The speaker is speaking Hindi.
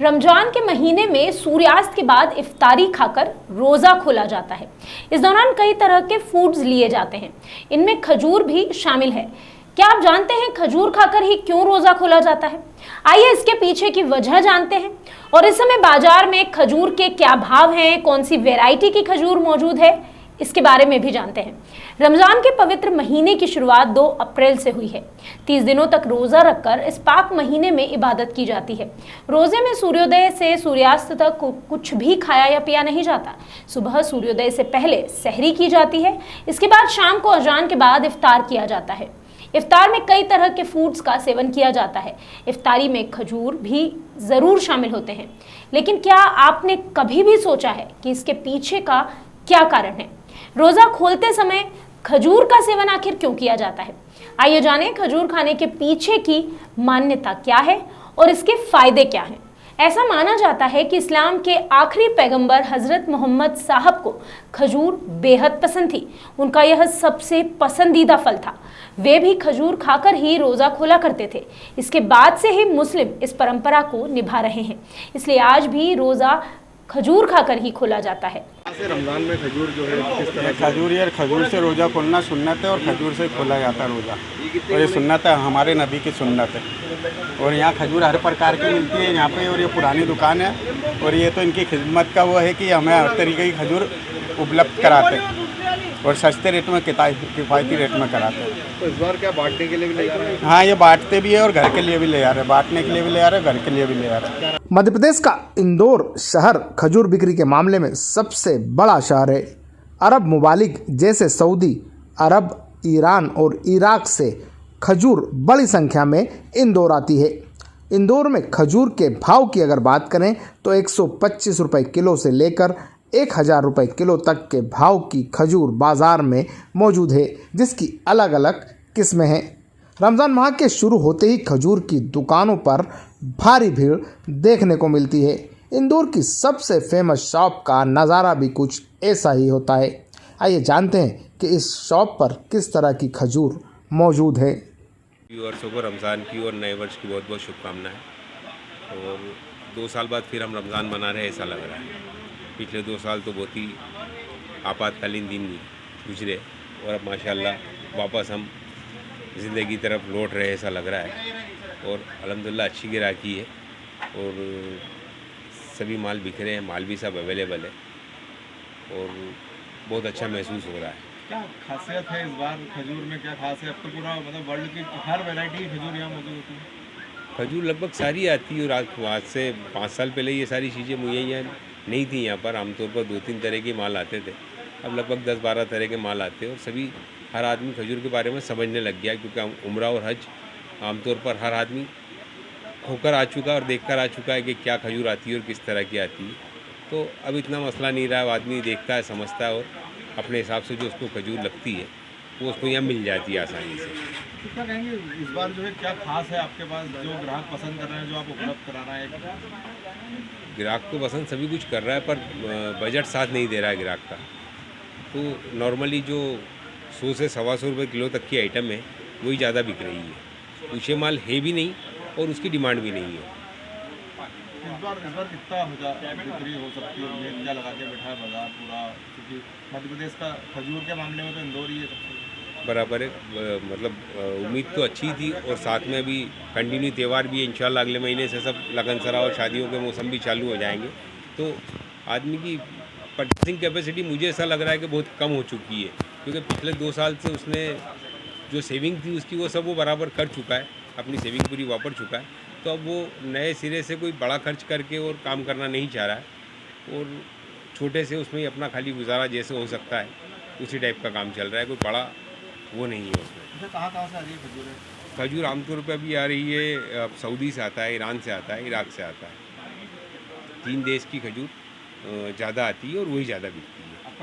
रमजान के महीने में सूर्यास्त के बाद इफ्तारी खाकर रोजा खोला जाता है। इस दौरान कई तरह के फूड्स लिए जाते हैं, इनमें खजूर भी शामिल है। क्या आप जानते हैं खजूर खाकर ही क्यों रोजा खोला जाता है? आइए इसके पीछे की वजह जानते हैं। और इस समय बाजार में खजूर के क्या भाव हैं, कौन सी वैरायटी की खजूर मौजूद है, इसके बारे में भी जानते हैं। रमजान के पवित्र महीने की शुरुआत 2 अप्रैल से हुई है। 30 दिनों तक रोजा रखकर इस पाक महीने में इबादत की जाती है। रोजे में सूर्योदय से सूर्यास्त तक कुछ भी खाया या पिया नहीं जाता। सुबह सूर्योदय से पहले सहरी की जाती है। इसके बाद शाम को अजान के बाद इफ्तार किया जाता है। इफ्तार में कई तरह के फूड्स का सेवन किया जाता है। इफ्तारी में खजूर भी जरूर शामिल होते हैं। लेकिन क्या आपने कभी भी सोचा है कि इसके पीछे का क्या कारण है? रोजा खोलते समय खजूर का सेवन आखिर क्यों किया जाता है? आइए जानें खजूर खाने के पीछे की मान्यता क्या है और इसके फायदे क्या हैं। ऐसा माना जाता है कि इस्लाम के आखिरी पैगंबर हजरत मोहम्मद साहब को खजूर बेहद पसंद थी। उनका यह सबसे पसंदीदा फल था। वे भी खजूर खाकर ही रोजा खोला करते थे। इसके बाद से ही मुस्लिम इस परंपरा को निभा रहे हैं। इसलिए आज भी रोजा खजूर खाकर ही खोला जाता है। रमजान में खजूर जो है किस तरह खजूर से रोज़ा खोलना सुन्नत है और खजूर से खोला जाता है रोज़ा। और ये सुन्नत है, हमारे नबी की सुन्नत है। और यहाँ खजूर हर प्रकार की मिलती है यहाँ पे। और ये पुरानी दुकान है और ये तो इनकी खिदमत का वो है कि हमें हर तरीके की खजूर उपलब्ध कराते हैं और सस्ते रेट में किफ़ायती रेट में कराते हैं। तो इस बार क्या बांटने के लिए भी ले जा रहे हैं? हाँ, ये बांटते भी है और घर के लिए भी ले आ रहे हैं। बांटने के लिए भी ले आ रहे हैं, घर के लिए भी ले आ रहे हैं। मध्य प्रदेश का इंदौर शहर खजूर बिक्री के मामले में सबसे बड़ा शहर है। अरब मुमालिक जैसे सऊदी अरब, ईरान और इराक से खजूर बड़ी संख्या में इंदौर आती है। इंदौर में खजूर के भाव की अगर बात करें तो 125 रुपये किलो से लेकर 1000 रुपये किलो तक के भाव की खजूर बाज़ार में मौजूद है, जिसकी अलग अलग किस्में हैं। रमज़ान माह के शुरू होते ही खजूर की दुकानों पर भारी भीड़ देखने को मिलती है। इंदौर की सबसे फेमस शॉप का नज़ारा भी कुछ ऐसा ही होता है। आइए जानते हैं कि इस शॉप पर किस तरह की खजूर मौजूद है। और सुबह रमज़ान की और नए वर्ष की बहुत बहुत शुभकामनाएं। और 2 साल बाद फिर हम रमज़ान मना रहे हैं ऐसा लग रहा है। पिछले 2 साल तो बहुत ही आपातकालीन दिन गुजरे और अब माशाल्लाह वापस हम ज़िंदगी की तरफ लौट रहे ऐसा लग रहा है। और अल्हम्दुलिल्लाह अच्छी गिराकी है और सभी माल बिक रहे हैं, माल भी सब अवेलेबल है और बहुत अच्छा महसूस हो रहा है। क्या खासियत है इस बार खजूर में? क्या खास है? अब तो पूरा मतलब वर्ल्ड की हर वैरायटी की खजूर यहाँ मौजूद होती है। खजूर लगभग सारी आती है और आज से 5 साल पहले ये सारी चीज़ें मुहैया नहीं थी यहाँ पर। आमतौर पर 2-3 तरह के माल आते थे, अब लगभग 10-12 तरह के माल आते हैं और सभी हर आदमी खजूर के बारे में समझने लग गया, क्योंकि उम्रा और हज आमतौर पर हर आदमी होकर आ चुका और देखकर आ चुका है कि क्या खजूर आती है और किस तरह की आती है। तो अब इतना मसला नहीं रहा, आदमी देखता है, समझता है और अपने हिसाब से जो उसको खजूर लगती है वो उसको यहाँ मिल जाती है आसानी से। तो क्या कहेंगे इस बार जो है क्या खास है आपके पास जो ग्राहक पसंद कर रहे हैं, जो आप उपलब्ध करा रहे हैं? ग्राहक तो पसंद सभी कुछ कर रहा है पर बजट साथ नहीं दे रहा है ग्राहक का। तो नॉर्मली जो 100 से 125 रुपये किलो तक की आइटम है वही ज़्यादा बिक रही है। ऊँचे माल है भी नहीं और उसकी डिमांड भी नहीं है। इस बार कितना बिक्री हो सकती है? मेला लगा के बैठा है बाजार पूरा, क्योंकि मध्य प्रदेश का खजूर के मामले में तो इंदौर ही है सबसे बराबर है। मतलब उम्मीद तो अच्छी थी और साथ में अभी कंटिन्यू त्यौहार भी है। इंशाल्लाह अगले महीने से सब लगनसरा और शादियों के मौसम भी चालू हो जाएंगे। तो आदमी की परचेसिंग कैपेसिटी मुझे ऐसा लग रहा है कि बहुत कम हो चुकी है, क्योंकि पिछले 2 साल से उसने जो सेविंग थी उसकी वो बराबर कर चुका है, अपनी सेविंग पूरी वापर चुका है। तो अब वो नए सिरे से कोई बड़ा खर्च करके और काम करना नहीं चाह रहा है और छोटे से उसमें अपना खाली गुजारा जैसे हो सकता है उसी टाइप का काम चल रहा है। कोई बड़ा वो नहीं है उसमें। कहाँ से आ रही है खजूर? खजूर आमतौर पर अभी आ रही है सऊदी से आता है, ईरान से आता है, इराक से आता है। 3 देश की खजूर ज़्यादा आती है और वही ज़्यादा बिकती है।